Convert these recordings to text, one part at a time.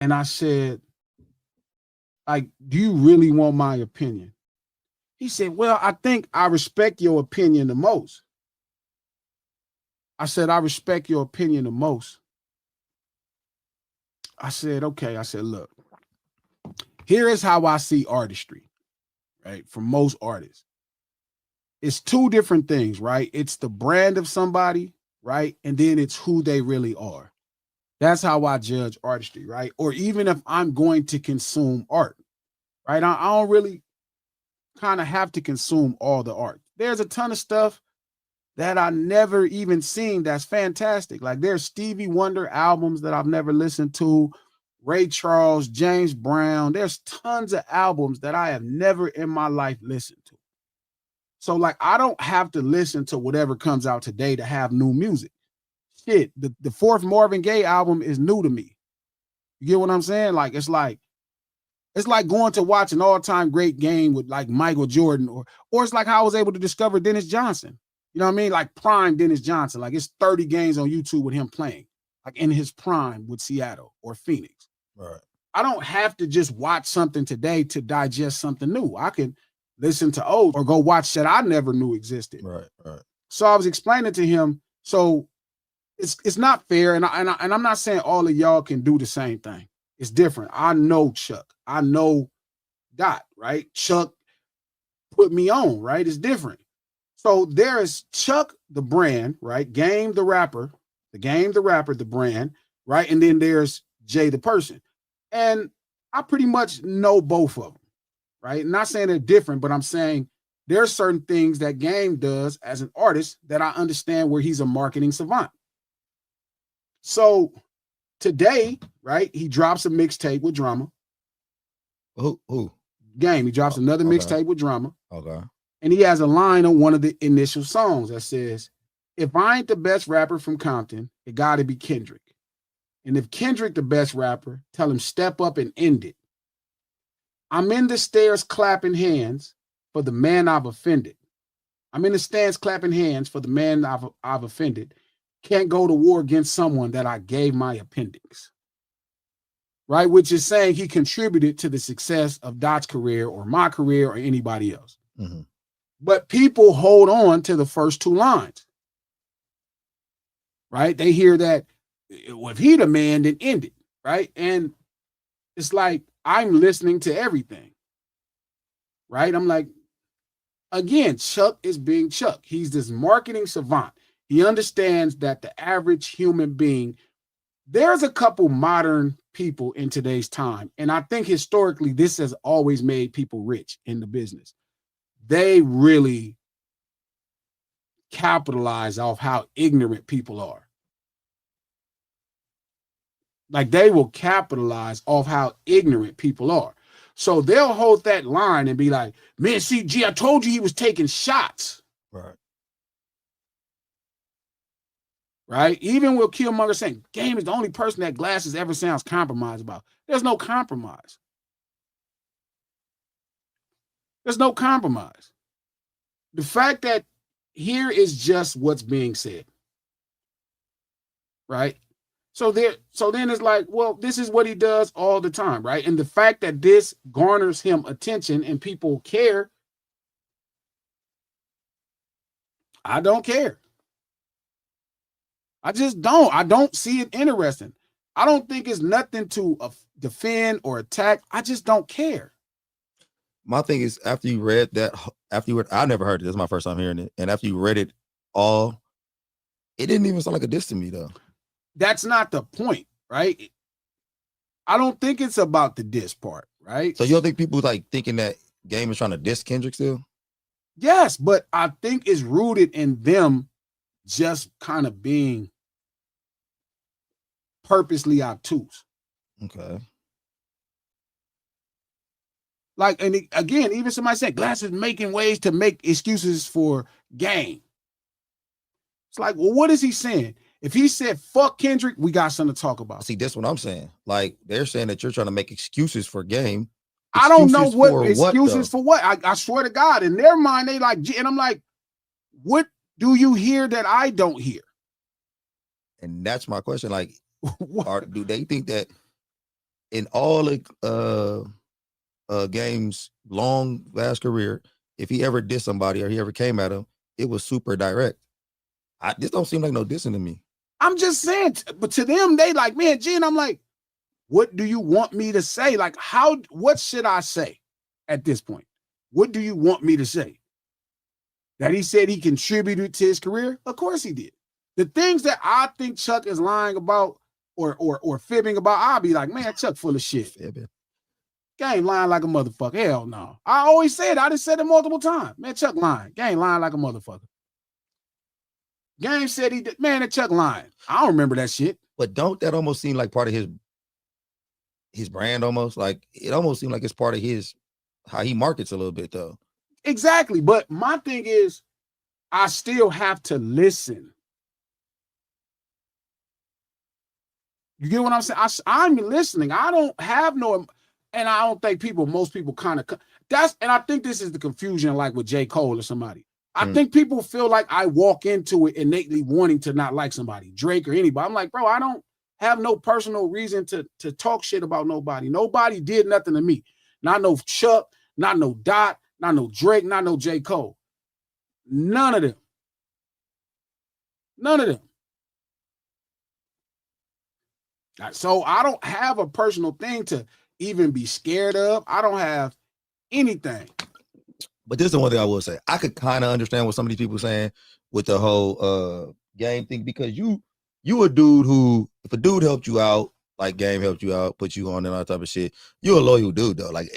And I said, like, do you really want my opinion? He said, well, I think I respect your opinion the most. I said, I respect your opinion the most. I said, okay. I said, look, here is how I see artistry, right? For most artists, it's two different things, right? It's the brand of somebody, right? And then it's who they really are. That's how I judge artistry, right? Or even if I'm going to consume art, right? I don't really kind of have to consume all the art. There's a ton of stuff that I never even seen that's fantastic. Like there's Stevie Wonder albums that I've never listened to, Ray Charles, James Brown. There's tons of albums that I have never in my life listened to. So like I don't have to listen to whatever comes out today to have new music. Shit, the fourth Marvin Gaye album is new to me. You get what I'm saying? Like it's like going to watch an all-time great game with like Michael Jordan, or it's like how I was able to discover Dennis Johnson. You know what I mean? Like prime Dennis Johnson. Like it's 30 games on YouTube with him playing, like in his prime with Seattle or Phoenix. Right. I don't have to just watch something today to digest something new. I can listen to old or go watch shit I never knew existed. Right, right. So I was explaining to him, so it's not fair, and I'm not saying all of y'all can do the same thing. It's different. I know Chuck. I know Dot, right? Chuck put me on, right? It's different. So there is Chuck, the brand, right? Game, the rapper, the brand, right? And then there's Jay, the person. And I pretty much know both of them, right? Not saying they're different, but I'm saying there are certain things that Game does as an artist that I understand where he's a marketing savant. So today, right, he drops a mixtape with Drama. Who? Game. He drops another mixtape with Drama. Okay. And he has a line on one of the initial songs that says, if I ain't the best rapper from Compton, it got to be Kendrick. And if Kendrick the best rapper, tell him step up and end it. I'm in the stairs clapping hands for the man I've offended. I'm in the stands clapping hands for the man I've offended. Can't go to war against someone that I gave my appendix. Right? Which is saying he contributed to the success of Dot's career or my career or anybody else. Mm-hmm. But people hold on to the first two lines. Right? They hear that, well, if he the man, then end it. Right? And it's like, I'm listening to everything. Right? I'm like, again, Chuck is being Chuck. He's this marketing savant. He understands that the average human being, there's a couple modern people in today's time. And I think historically, this has always made people rich in the business. They really capitalize off how ignorant people are. Like they will capitalize off how ignorant people are. So they'll hold that line and be like, man, see, G, I told you he was taking shots. Right. Right? Even with Killmonger saying, Game is the only person that Glasses ever sounds compromised about. There's no compromise. There's no compromise. The fact that here is just what's being said. Right? So then it's like, well, this is what he does all the time, right? And the fact that this garners him attention and people care, I don't care. I just don't. I don't see it interesting. I don't think it's nothing to defend or attack. I just don't care. My thing is, after you read that, I never heard it. This is my first time hearing it. And after you read it all, it didn't even sound like a diss to me, though. That's not the point, right? I don't think it's about the diss part, right? So you don't think people like thinking that Game is trying to diss Kendrick still? Yes, but I think it's rooted in them just kind of being purposely obtuse. Okay. Like, and again, even somebody said Glasses making ways to make excuses for Game. It's like, well, what is he saying? If he said, fuck Kendrick, we got something to talk about. See, that's what I'm saying. Like, they're saying that you're trying to make excuses for Game. I don't know what excuses for what. I swear to God, in their mind, they like, and I'm like, what do you hear that I don't hear? And that's my question. Like, do they think that in all the Game's long, vast career, if he ever did somebody or he ever came at him, it was super direct. This don't seem like no dissing to me. I'm just saying, but to them, they like, man, G, and I'm like, what do you want me to say? Like, what should I say at this point? What do you want me to say? That he said he contributed to his career? Of course he did. The things that I think Chuck is lying about or fibbing about, I'll be like, man, Chuck full of shit. Fibbing. Game lying like a motherfucker. Hell no. I always said, I just said it multiple times. Man, Chuck lying. Game lying like a motherfucker. Game said he did. Man, that Chuck lying. I don't remember that shit. But don't that almost seem like part of his brand almost? Like, it almost seems like it's part of how he markets a little bit, though. Exactly. But my thing is, I still have to listen. You get what I'm saying? I'm listening. I don't have no, and I don't think most people kind of, and I think this is the confusion, like with J. Cole or somebody. I think people feel like I walk into it innately wanting to not like somebody, Drake or anybody. I'm like, bro, I don't have no personal reason to talk shit about nobody. Nobody did nothing to me. Not no Chuck, not no Dot, not no Drake, not no J. Cole. None of them. None of them. So I don't have a personal thing to even be scared of. I don't have anything. But this is the one thing I will say. I could kind of understand what some of these people are saying with the whole Game thing, because you a dude who, if a dude helped you out, like Game helped you out, put you on and all that type of shit, you're a loyal dude though. Like,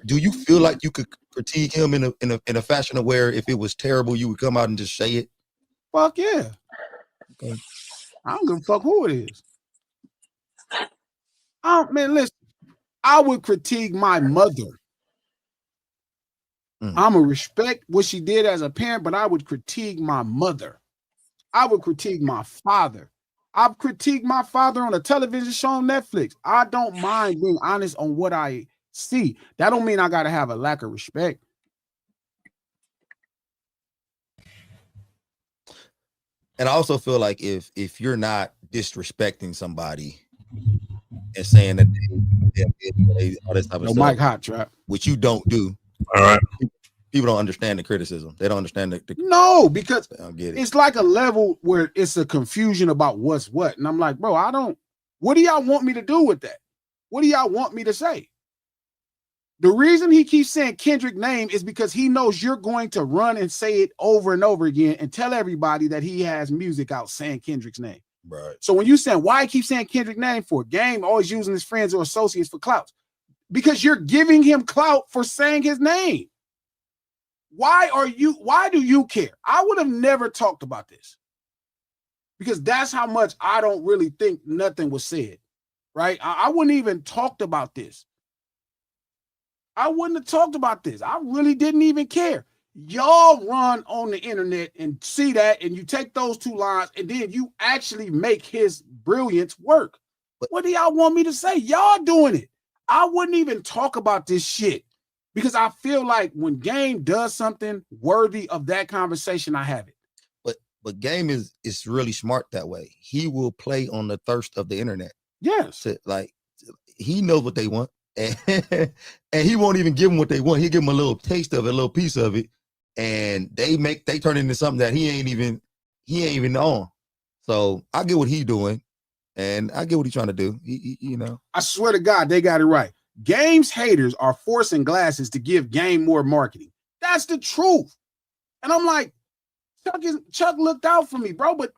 do you feel like you could critique him in a fashion of where if it was terrible, you would come out and just say it? Fuck yeah. Okay. I don't give a fuck who it is. Man, listen, I would critique my mother. I'm going to respect what she did as a parent, but I would critique my mother. I would critique my father. I've critiqued my father on a television show on Netflix. I don't mind being honest on what I see. That don't mean I got to have a lack of respect. And I also feel like if you're not disrespecting somebody and saying that they all this type of stuff, Mike Hot Trap, which you don't do, all right, people don't understand the criticism. They don't understand the no, because I don't get it. It's like a level where it's a confusion about what's what, and I'm like, bro, what do y'all want me to do with that? What do y'all want me to say? The reason he keeps saying Kendrick name is because he knows you're going to run and say it over and over again and tell everybody that he has music out saying Kendrick's name. Right. So when you saying why he keeps saying Kendrick name for, Game always using his friends or associates for clout, because you're giving him clout for saying his name. Why do you care? I would have never talked about this because that's how much I don't really think nothing was said, right? I wouldn't even talked about this. I wouldn't have talked about this. I really didn't even care. Y'all run on the internet and see that, and you take those two lines, and then you actually make his brilliance work. What do y'all want me to say? Y'all doing it. I wouldn't even talk about this shit because I feel like when Game does something worthy of that conversation, I have it. But Game is really smart that way. He will play on the thirst of the internet. Yes. He knows what they want. And he won't even give them what they want. He'll give them a little taste of it, a little piece of it, and they turn into something that he ain't even on. So I get what he's doing, and I get what he's trying to do. You know, I swear to God, they got it right. Game's haters are forcing Glasses to give Game more marketing. That's the truth. And I'm like, Chuck looked out for me, bro, but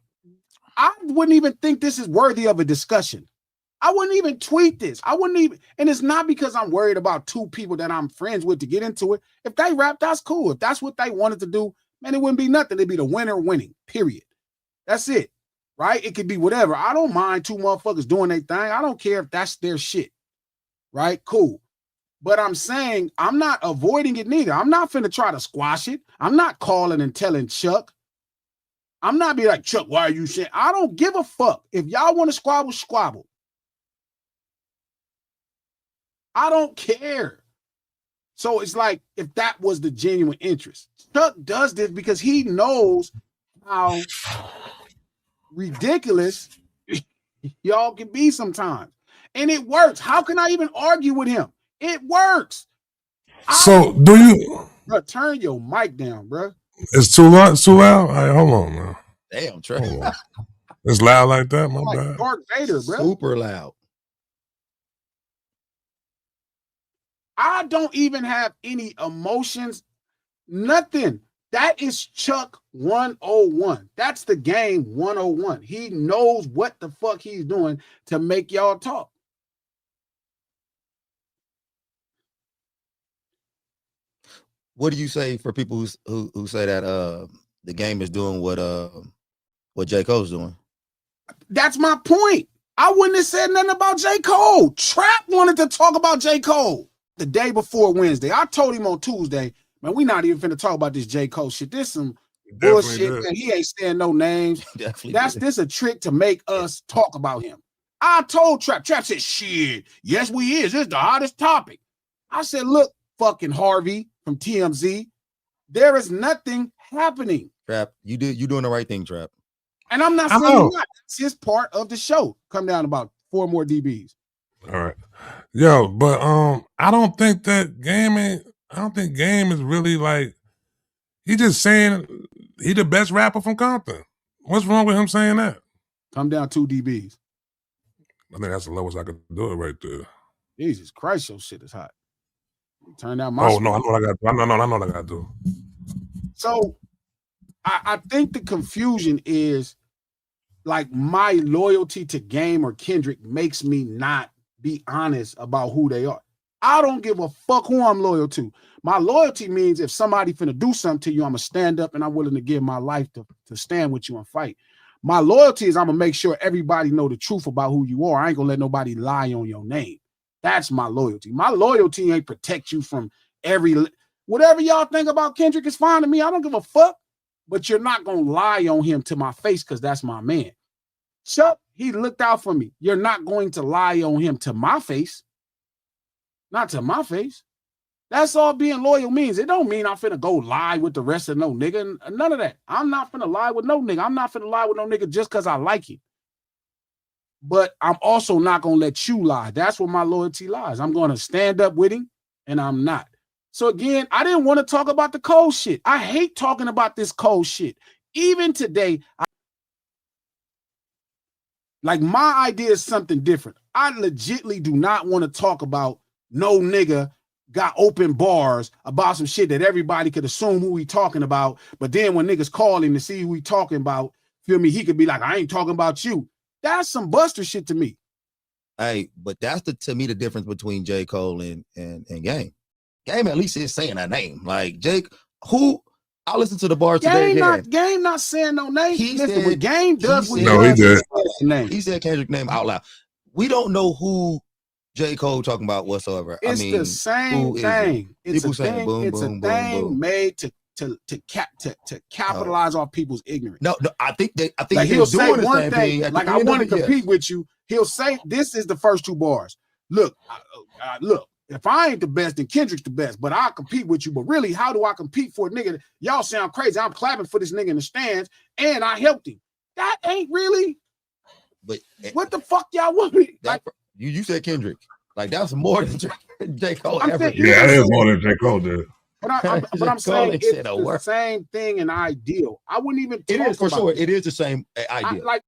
I wouldn't even think this is worthy of a discussion. I wouldn't even tweet this. And it's not because I'm worried about two people that I'm friends with to get into it. If they rap, that's cool. If that's what they wanted to do, man, it wouldn't be nothing. It'd be the winner winning, period. That's it, right? It could be whatever. I don't mind two motherfuckers doing their thing. I don't care if that's their shit, right? Cool. But I'm saying I'm not avoiding it neither. I'm not finna try to squash it. I'm not calling and telling Chuck. I'm not be like, Chuck, why are you saying? I don't give a fuck. If y'all want to squabble, squabble. I don't care. So it's like, if that was the genuine interest, Chuck does this because he knows how ridiculous y'all can be sometimes. And it works. How can I even argue with him? It works. So do you? Bro, turn your mic down, bro. It's too loud. It's too loud. All right, hold on, man. Damn, Trey. It's loud like that. My Like bad. Dark Vader, bro. Super loud. I don't even have any emotions. Nothing. That is Chuck 101. That's the game 101. He knows what the fuck he's doing to make y'all talk. What do you say for people who say that the game is doing what J. Cole's doing? That's my point. I wouldn't have said nothing about J. Cole. Trap wanted to talk about J. Cole the day before Wednesday. I told him on Tuesday, man, we not even finna talk about this J. Cole shit. This some bullshit, man. He ain't saying no names. This a trick to make us talk about him. I told Trap. Trap said, shit, yes, we is. This is the hottest topic. I said, look, fucking Harvey from TMZ, there is nothing happening. Trap, you doing the right thing, Trap. And I'm not saying not. That's his part of the show. Come down about 4 more DBs. All right. Yo, but I don't think Game is really like, he just saying he the best rapper from Compton. What's wrong with him saying that? Come down 2 DBs. I think that's the lowest I could do it right there. Jesus Christ, your shit is hot. Turn down my. Oh no, I know what I got. I know what I got to do. So, I think the confusion is like my loyalty to Game or Kendrick makes me not be honest about who they are. I don't give a fuck who I'm loyal to. My loyalty means if somebody finna do something to you, I'm gonna stand up and I'm willing to give my life to stand with you and fight. My loyalty is I'm gonna make sure everybody know the truth about who you are. I ain't gonna let nobody lie on your name. That's my loyalty. My loyalty ain't protect you from whatever y'all think about Kendrick is fine to me. I don't give a fuck. But you're not gonna lie on him to my face because that's my man. Chuck, he looked out for me. You're not going to lie on him to my face. Not to my face. That's all being loyal means. It don't mean I'm finna go lie with the rest of no nigga. None of that. I'm not finna lie with no nigga. I'm not finna lie with no nigga just because I like him. But I'm also not going to let you lie. That's where my loyalty lies. I'm going to stand up with him, and I'm not. So again, I didn't want to talk about the Cole shit. I hate talking about this Cole shit. Even today, like my idea is something different. I legitly do not want to talk about no nigga got open bars about some shit that everybody could assume who he talking about. But then when niggas call him to see who he talking about, feel me, he could be like, I ain't talking about you. That's some Buster shit to me. Hey, but that's to me the difference between J. Cole and Game. Game at least is saying a name. Like Jake, who I listened to the bar today. Game not saying no name. He Listen, said, what Game does, he did. He said Kendrick's name out loud. We don't know who J. Cole talking about whatsoever. It's the same thing. It's a thing. Boom, it's boom, a thing boom. made to capitalize off people's ignorance. No, I think like he'll say doing one the same thing. Like I want to compete with you. He'll say this is the first 2 bars. Look, look. If I ain't the best, then Kendrick's the best. But I'll compete with you. But really, how do I compete for a nigga? Y'all sound crazy. I'm clapping for this nigga in the stands, and I helped him. That ain't really. But what the fuck y'all want me? Like you said Kendrick. Like that's more than J. Cole ever. Yeah, it is more than J. Cole did. But I'm saying it's the same thing and ideal. I wouldn't even. It is for sure. It is the same ideal. Like